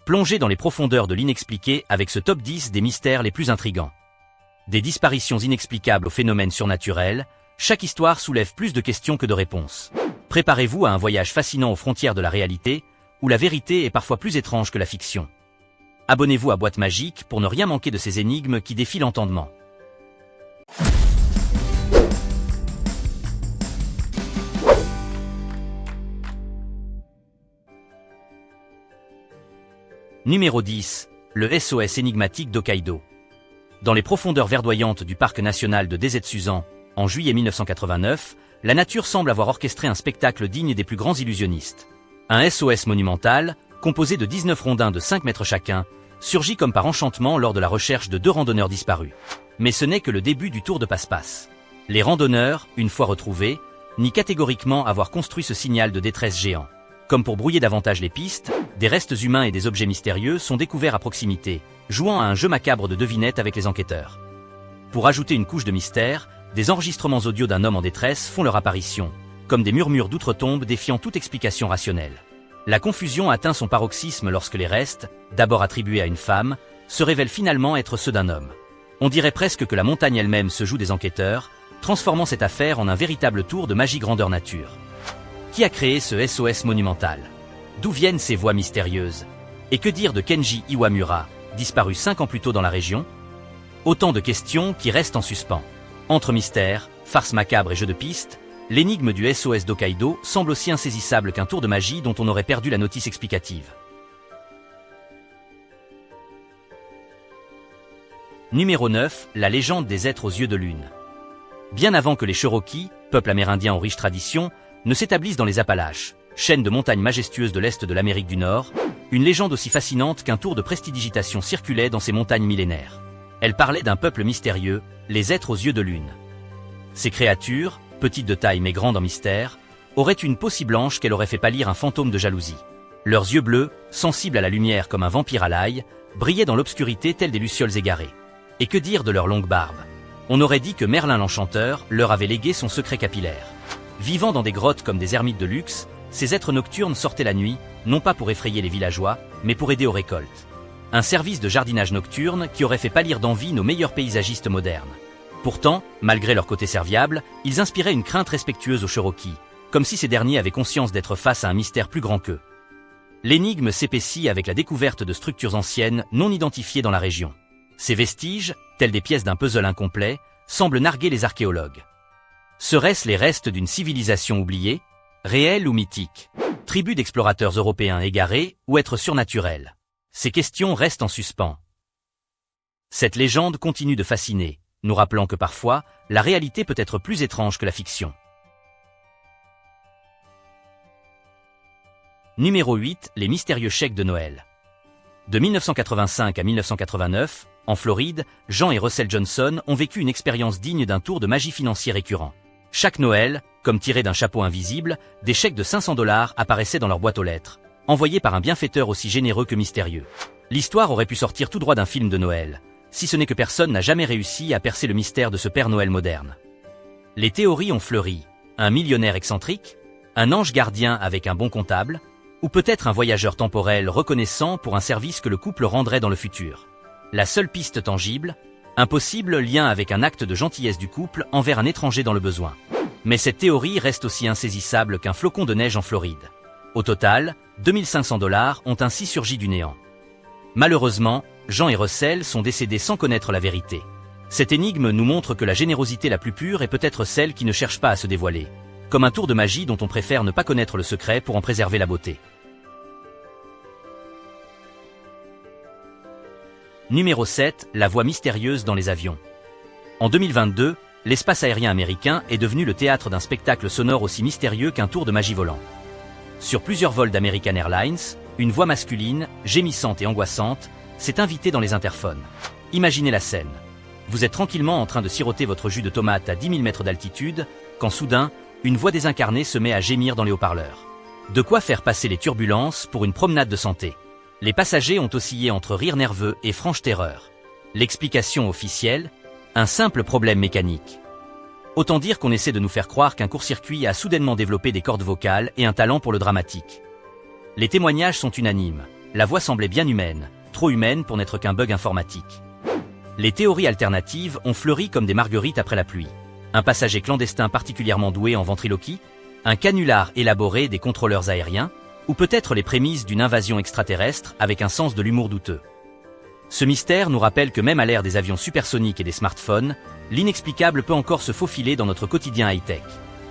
Plongez dans les profondeurs de l'inexpliqué avec ce top 10 des mystères les plus intrigants. Des disparitions inexplicables aux phénomènes surnaturels, chaque histoire soulève plus de questions que de réponses. Préparez-vous à un voyage fascinant aux frontières de la réalité, où la vérité est parfois plus étrange que la fiction. Abonnez-vous à Boîte Magique pour ne rien manquer de ces énigmes qui défient l'entendement. Numéro 10. Le SOS énigmatique d'Hokkaido. Dans les profondeurs verdoyantes du parc national de DZ-Suzan, en juillet 1989, la nature semble avoir orchestré un spectacle digne des plus grands illusionnistes. Un SOS monumental, composé de 19 rondins de 5 mètres chacun, surgit comme par enchantement lors de la recherche de 2 randonneurs disparus. Mais ce n'est que le début du tour de passe-passe. Les randonneurs, une fois retrouvés, nient catégoriquement avoir construit ce signal de détresse géant. Comme pour brouiller davantage les pistes, des restes humains et des objets mystérieux sont découverts à proximité, jouant à un jeu macabre de devinettes avec les enquêteurs. Pour ajouter une couche de mystère, des enregistrements audio d'un homme en détresse font leur apparition, comme des murmures d'outre-tombe défiant toute explication rationnelle. La confusion atteint son paroxysme lorsque les restes, d'abord attribués à une femme, se révèlent finalement être ceux d'un homme. On dirait presque que la montagne elle-même se joue des enquêteurs, transformant cette affaire en un véritable tour de magie grandeur nature. Qui a créé ce SOS monumental? D'où viennent ces voix mystérieuses? Et que dire de Kenji Iwamura, disparu 5 ans plus tôt dans la région? Autant de questions qui restent en suspens. Entre mystère, farce macabre et jeu de piste, l'énigme du SOS d'Hokkaido semble aussi insaisissable qu'un tour de magie dont on aurait perdu la notice explicative. Numéro 9. La légende des êtres aux yeux de lune. Bien avant que les Cherokees, peuple amérindien aux riches traditions, ne s'établissent dans les Appalaches, chaîne de montagnes majestueuses de l'Est de l'Amérique du Nord, une légende aussi fascinante qu'un tour de prestidigitation circulait dans ces montagnes millénaires. Elle parlait d'un peuple mystérieux, les êtres aux yeux de lune. Ces créatures, petites de taille mais grandes en mystère, auraient une peau si blanche qu'elle aurait fait pâlir un fantôme de jalousie. Leurs yeux bleus, sensibles à la lumière comme un vampire à l'ail, brillaient dans l'obscurité tels des lucioles égarées. Et que dire de leur longue barbe? On aurait dit que Merlin l'Enchanteur leur avait légué son secret capillaire. Vivant dans des grottes comme des ermites de luxe, ces êtres nocturnes sortaient la nuit, non pas pour effrayer les villageois, mais pour aider aux récoltes. Un service de jardinage nocturne qui aurait fait pâlir d'envie nos meilleurs paysagistes modernes. Pourtant, malgré leur côté serviable, ils inspiraient une crainte respectueuse aux Cherokees, comme si ces derniers avaient conscience d'être face à un mystère plus grand qu'eux. L'énigme s'épaissit avec la découverte de structures anciennes non identifiées dans la région. Ces vestiges, tels des pièces d'un puzzle incomplet, semblent narguer les archéologues. Seraient-ce les restes d'une civilisation oubliée, réelle ou mythique? Tribu d'explorateurs européens égarés ou êtres surnaturels? Ces questions restent en suspens. Cette légende continue de fasciner, nous rappelant que parfois, la réalité peut être plus étrange que la fiction. Numéro 8. Les mystérieux chèques de Noël. De 1985 à 1989, en Floride, Jean et Russell Johnson ont vécu une expérience digne d'un tour de magie financier récurrent. Chaque Noël, comme tiré d'un chapeau invisible, des chèques de 500 $ apparaissaient dans leur boîte aux lettres, envoyés par un bienfaiteur aussi généreux que mystérieux. L'histoire aurait pu sortir tout droit d'un film de Noël, si ce n'est que personne n'a jamais réussi à percer le mystère de ce Père Noël moderne. Les théories ont fleuri. Un millionnaire excentrique? Un ange gardien avec un bon comptable? Ou peut-être un voyageur temporel reconnaissant pour un service que le couple rendrait dans le futur? La seule piste tangible? Un possible lien avec un acte de gentillesse du couple envers un étranger dans le besoin. Mais cette théorie reste aussi insaisissable qu'un flocon de neige en Floride. Au total, 2500 $ ont ainsi surgi du néant. Malheureusement, Jean et Russell sont décédés sans connaître la vérité. Cette énigme nous montre que la générosité la plus pure est peut-être celle qui ne cherche pas à se dévoiler, comme un tour de magie dont on préfère ne pas connaître le secret pour en préserver la beauté. Numéro 7. La voix mystérieuse dans les avions. En 2022, l'espace aérien américain est devenu le théâtre d'un spectacle sonore aussi mystérieux qu'un tour de magie volant. Sur plusieurs vols d'American Airlines, une voix masculine, gémissante et angoissante, s'est invitée dans les interphones. Imaginez la scène. Vous êtes tranquillement en train de siroter votre jus de tomate à 10 000 mètres d'altitude, quand soudain, une voix désincarnée se met à gémir dans les haut-parleurs. De quoi faire passer les turbulences pour une promenade de santé. Les passagers ont oscillé entre rire nerveux et franche terreur. L'explication officielle? Un simple problème mécanique. Autant dire qu'on essaie de nous faire croire qu'un court-circuit a soudainement développé des cordes vocales et un talent pour le dramatique. Les témoignages sont unanimes. la voix semblait bien humaine, trop humaine pour n'être qu'un bug informatique. Les théories alternatives ont fleuri comme des marguerites après la pluie. Un passager clandestin particulièrement doué en ventriloquie, un canular élaboré des contrôleurs aériens, ou peut-être les prémices d'une invasion extraterrestre avec un sens de l'humour douteux. Ce mystère nous rappelle que même à l'ère des avions supersoniques et des smartphones, l'inexplicable peut encore se faufiler dans notre quotidien high-tech.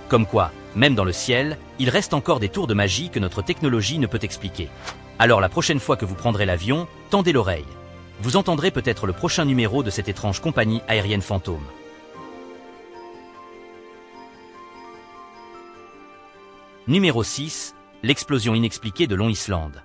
Comme quoi, même dans le ciel, il reste encore des tours de magie que notre technologie ne peut expliquer. Alors la prochaine fois que vous prendrez l'avion, tendez l'oreille. Vous entendrez peut-être le prochain numéro de cette étrange compagnie aérienne fantôme. Numéro 6. L'explosion inexpliquée de Long Island.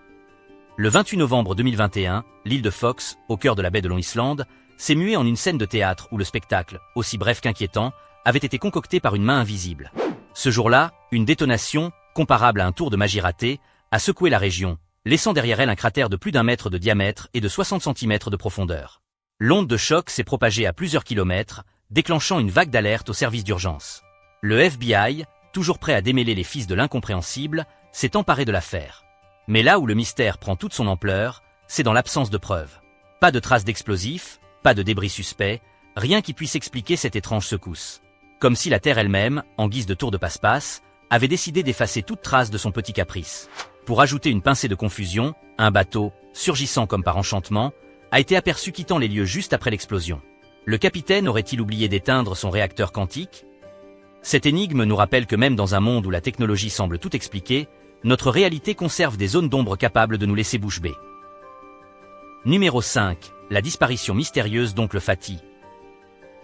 Le 28 novembre 2021, l'île de Fox, au cœur de la baie de Long Island, s'est muée en une scène de théâtre où le spectacle, aussi bref qu'inquiétant, avait été concocté par une main invisible. Ce jour-là, une détonation, comparable à un tour de magie raté, a secoué la région, laissant derrière elle un cratère de plus d'1 mètre de diamètre et de 60 cm de profondeur. L'onde de choc s'est propagée à plusieurs kilomètres, déclenchant une vague d'alerte au service d'urgence. Le FBI, toujours prêt à démêler les fils de l'incompréhensible, s'est emparé de l'affaire. Mais là où le mystère prend toute son ampleur, c'est dans l'absence de preuves. Pas de traces d'explosifs, pas de débris suspects, rien qui puisse expliquer cette étrange secousse. Comme si la Terre elle-même, en guise de tour de passe-passe, avait décidé d'effacer toute trace de son petit caprice. Pour ajouter une pincée de confusion, un bateau, surgissant comme par enchantement, a été aperçu quittant les lieux juste après l'explosion. Le capitaine aurait-il oublié d'éteindre son réacteur quantique? Cette énigme nous rappelle que même dans un monde où la technologie semble tout expliquer, notre réalité conserve des zones d'ombre capables de nous laisser bouche bée. Numéro 5. La disparition mystérieuse d'Oncle Fatih.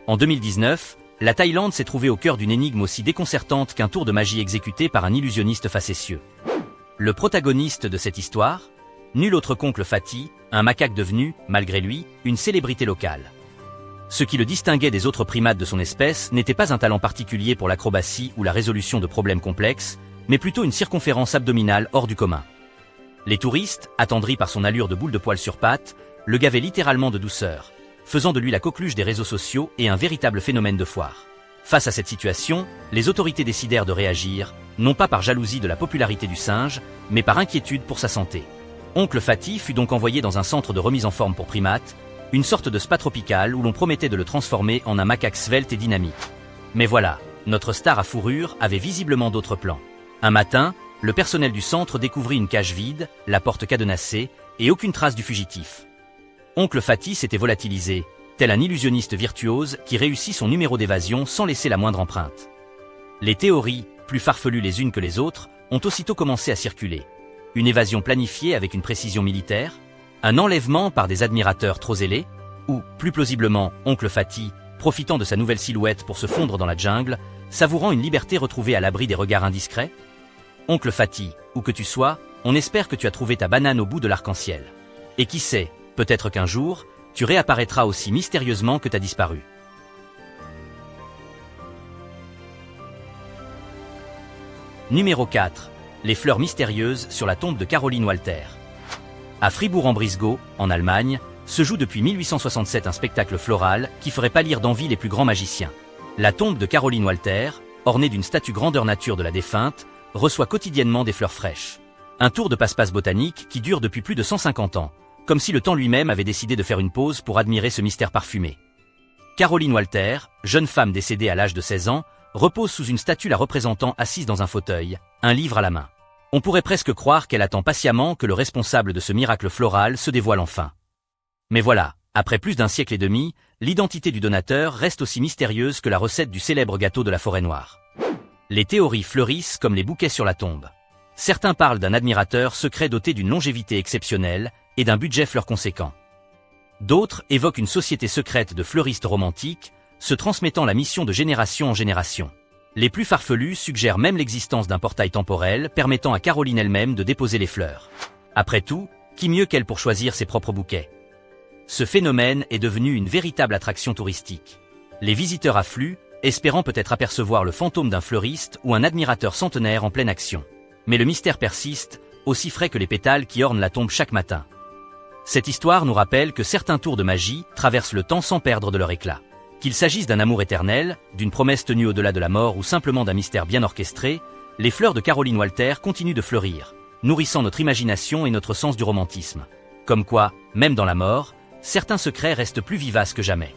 En 2019, la Thaïlande s'est trouvée au cœur d'une énigme aussi déconcertante qu'un tour de magie exécuté par un illusionniste facétieux. Le protagoniste de cette histoire? Nul autre qu'Oncle Fatih, un macaque devenu, malgré lui, une célébrité locale. Ce qui le distinguait des autres primates de son espèce n'était pas un talent particulier pour l'acrobatie ou la résolution de problèmes complexes, mais plutôt une circonférence abdominale hors du commun. Les touristes, attendris par son allure de boule de poil sur pattes, le gavaient littéralement de douceur, faisant de lui la coqueluche des réseaux sociaux et un véritable phénomène de foire. Face à cette situation, les autorités décidèrent de réagir, non pas par jalousie de la popularité du singe, mais par inquiétude pour sa santé. Oncle Fatih fut donc envoyé dans un centre de remise en forme pour primates, une sorte de spa tropical où l'on promettait de le transformer en un macaque svelte et dynamique. Mais voilà, notre star à fourrure avait visiblement d'autres plans. Un matin, le personnel du centre découvrit une cage vide, la porte cadenassée, et aucune trace du fugitif. Oncle Fatih s'était volatilisé, tel un illusionniste virtuose qui réussit son numéro d'évasion sans laisser la moindre empreinte. Les théories, plus farfelues les unes que les autres, ont aussitôt commencé à circuler. Une évasion planifiée avec une précision militaire? Un enlèvement par des admirateurs trop zélés? Ou, plus plausiblement, Oncle Fatih, profitant de sa nouvelle silhouette pour se fondre dans la jungle, savourant une liberté retrouvée à l'abri des regards indiscrets? Oncle Fatih, où que tu sois, on espère que tu as trouvé ta banane au bout de l'arc-en-ciel. Et qui sait, peut-être qu'un jour, tu réapparaîtras aussi mystérieusement que t'as disparu. Numéro 4. Les fleurs mystérieuses sur la tombe de Caroline Walter. À Fribourg-en-Brisgau, en Allemagne, se joue depuis 1867 un spectacle floral qui ferait pâlir d'envie les plus grands magiciens. La tombe de Caroline Walter, ornée d'une statue grandeur nature de la défunte, reçoit quotidiennement des fleurs fraîches. Un tour de passe-passe botanique qui dure depuis plus de 150 ans, comme si le temps lui-même avait décidé de faire une pause pour admirer ce mystère parfumé. Caroline Walter, jeune femme décédée à l'âge de 16 ans, repose sous une statue la représentant assise dans un fauteuil, un livre à la main. On pourrait presque croire qu'elle attend patiemment que le responsable de ce miracle floral se dévoile enfin. Mais voilà, après plus d'un siècle et demi, l'identité du donateur reste aussi mystérieuse que la recette du célèbre gâteau de la forêt noire. Les théories fleurissent comme les bouquets sur la tombe. Certains parlent d'un admirateur secret doté d'une longévité exceptionnelle et d'un budget fleur conséquent. D'autres évoquent une société secrète de fleuristes romantiques, se transmettant la mission de génération en génération. Les plus farfelus suggèrent même l'existence d'un portail temporel permettant à Caroline elle-même de déposer les fleurs. Après tout, qui mieux qu'elle pour choisir ses propres bouquets? Ce phénomène est devenu une véritable attraction touristique. Les visiteurs affluent, espérant peut-être apercevoir le fantôme d'un fleuriste ou un admirateur centenaire en pleine action. Mais le mystère persiste, aussi frais que les pétales qui ornent la tombe chaque matin. Cette histoire nous rappelle que certains tours de magie traversent le temps sans perdre de leur éclat. Qu'il s'agisse d'un amour éternel, d'une promesse tenue au-delà de la mort ou simplement d'un mystère bien orchestré, les fleurs de Caroline Walter continuent de fleurir, nourrissant notre imagination et notre sens du romantisme. Comme quoi, même dans la mort, certains secrets restent plus vivaces que jamais.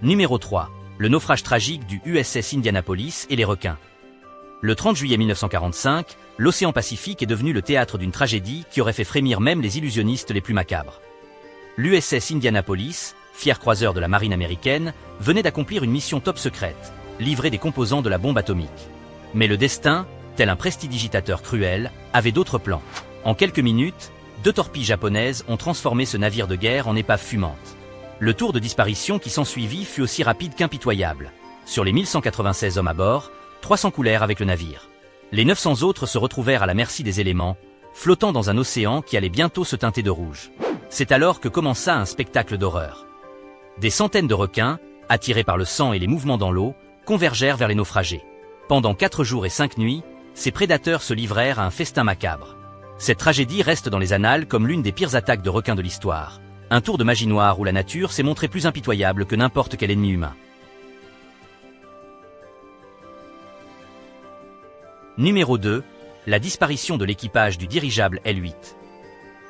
Numéro 3. Le naufrage tragique du USS Indianapolis et les requins. Le 30 juillet 1945, l'océan Pacifique est devenu le théâtre d'une tragédie qui aurait fait frémir même les illusionnistes les plus macabres. L'USS Indianapolis, fier croiseur de la marine américaine, venait d'accomplir une mission top secrète, livrer des composants de la bombe atomique. Mais le destin, tel un prestidigitateur cruel, avait d'autres plans. En quelques minutes, 2 torpilles japonaises ont transformé ce navire de guerre en épave fumante. Le tour de disparition qui s'ensuivit fut aussi rapide qu'impitoyable. Sur les 1196 hommes à bord, 300 coulèrent avec le navire. Les 900 autres se retrouvèrent à la merci des éléments, flottant dans un océan qui allait bientôt se teinter de rouge. C'est alors que commença un spectacle d'horreur. Des centaines de requins, attirés par le sang et les mouvements dans l'eau, convergèrent vers les naufragés. Pendant 4 jours et 5 nuits, ces prédateurs se livrèrent à un festin macabre. Cette tragédie reste dans les annales comme l'une des pires attaques de requins de l'histoire. Un tour de magie noire où la nature s'est montrée plus impitoyable que n'importe quel ennemi humain. Numéro 2. La disparition de l'équipage du dirigeable L-8.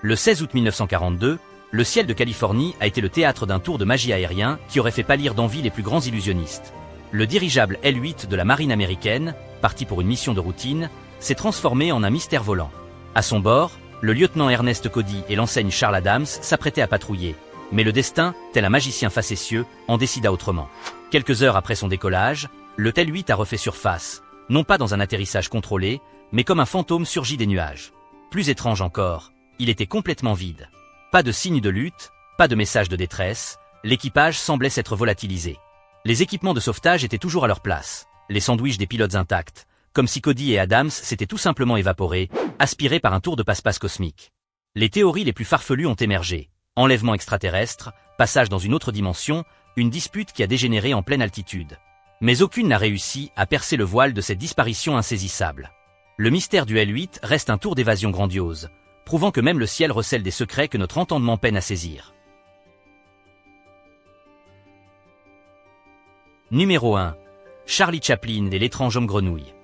Le 16 août 1942, le ciel de Californie a été le théâtre d'un tour de magie aérien qui aurait fait pâlir d'envie les plus grands illusionnistes. Le dirigeable L-8 de la marine américaine, parti pour une mission de routine, s'est transformé en un mystère volant. À son bord, le lieutenant Ernest Cody et l'enseigne Charles Adams s'apprêtaient à patrouiller. Mais le destin, tel un magicien facétieux, en décida autrement. Quelques heures après son décollage, le L-8 a refait surface, non pas dans un atterrissage contrôlé, mais comme un fantôme surgi des nuages. Plus étrange encore, il était complètement vide. Pas de signe de lutte, pas de message de détresse, l'équipage semblait s'être volatilisé. Les équipements de sauvetage étaient toujours à leur place, les sandwichs des pilotes intacts, comme si Cody et Adams s'étaient tout simplement évaporés, aspirés par un tour de passe-passe cosmique. Les théories les plus farfelues ont émergé. Enlèvement extraterrestre, passage dans une autre dimension, une dispute qui a dégénéré en pleine altitude. Mais aucune n'a réussi à percer le voile de cette disparition insaisissable. Le mystère du L-8 reste un tour d'évasion grandiose, prouvant que même le ciel recèle des secrets que notre entendement peine à saisir. Numéro 1. Charlie Chaplin et l'étrange homme grenouille.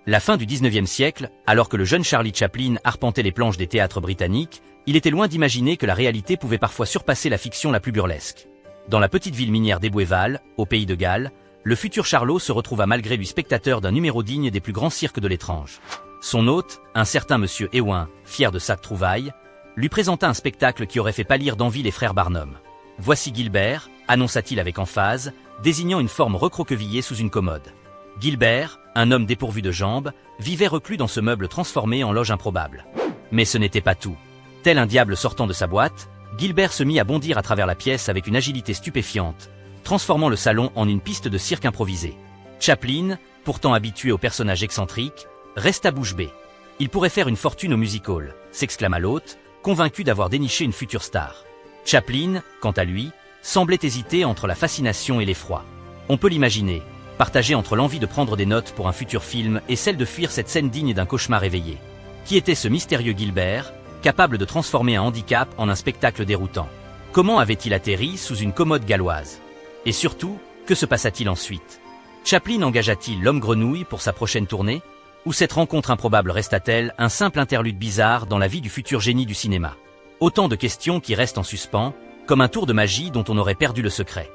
La fin du 19e siècle, alors que le jeune Charlie Chaplin arpentait les planches des théâtres britanniques, il était loin d'imaginer que la réalité pouvait parfois surpasser la fiction la plus burlesque. Dans la petite ville minière d'Ebouéval, au pays de Galles, le futur Charlot se retrouva malgré lui spectateur d'un numéro digne des plus grands cirques de l'étrange. Son hôte, un certain monsieur Ewain, fier de sa trouvaille, lui présenta un spectacle qui aurait fait pâlir d'envie les frères Barnum. « Voici Gilbert », annonça-t-il avec emphase, désignant une forme recroquevillée sous une commode. Gilbert, un homme dépourvu de jambes, vivait reclus dans ce meuble transformé en loge improbable. Mais ce n'était pas tout. Tel un diable sortant de sa boîte, Gilbert se mit à bondir à travers la pièce avec une agilité stupéfiante, transformant le salon en une piste de cirque improvisée. Chaplin, pourtant habitué aux personnages excentriques, resta bouche bée. Il pourrait faire une fortune au music-hall, s'exclama l'hôte, convaincu d'avoir déniché une future star. Chaplin, quant à lui, semblait hésiter entre la fascination et l'effroi. On peut l'imaginer, partagé entre l'envie de prendre des notes pour un futur film et celle de fuir cette scène digne d'un cauchemar éveillé. Qui était ce mystérieux Gilbert, capable de transformer un handicap en un spectacle déroutant? Comment avait-il atterri sous une commode galloise? Et surtout, que se passa-t-il ensuite? Chaplin engagea-t-il l'homme grenouille pour sa prochaine tournée? Ou cette rencontre improbable resta-t-elle un simple interlude bizarre dans la vie du futur génie du cinéma? Autant de questions qui restent en suspens, comme un tour de magie dont on aurait perdu le secret.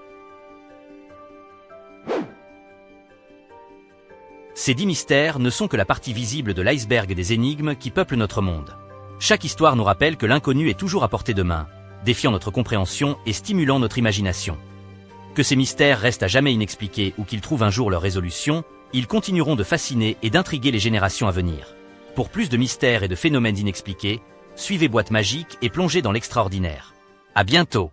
Ces 10 mystères ne sont que la partie visible de l'iceberg des énigmes qui peuplent notre monde. Chaque histoire nous rappelle que l'inconnu est toujours à portée de main, défiant notre compréhension et stimulant notre imagination. Que ces mystères restent à jamais inexpliqués ou qu'ils trouvent un jour leur résolution, ils continueront de fasciner et d'intriguer les générations à venir. Pour plus de mystères et de phénomènes inexpliqués, suivez Boîte Magique et plongez dans l'extraordinaire. À bientôt!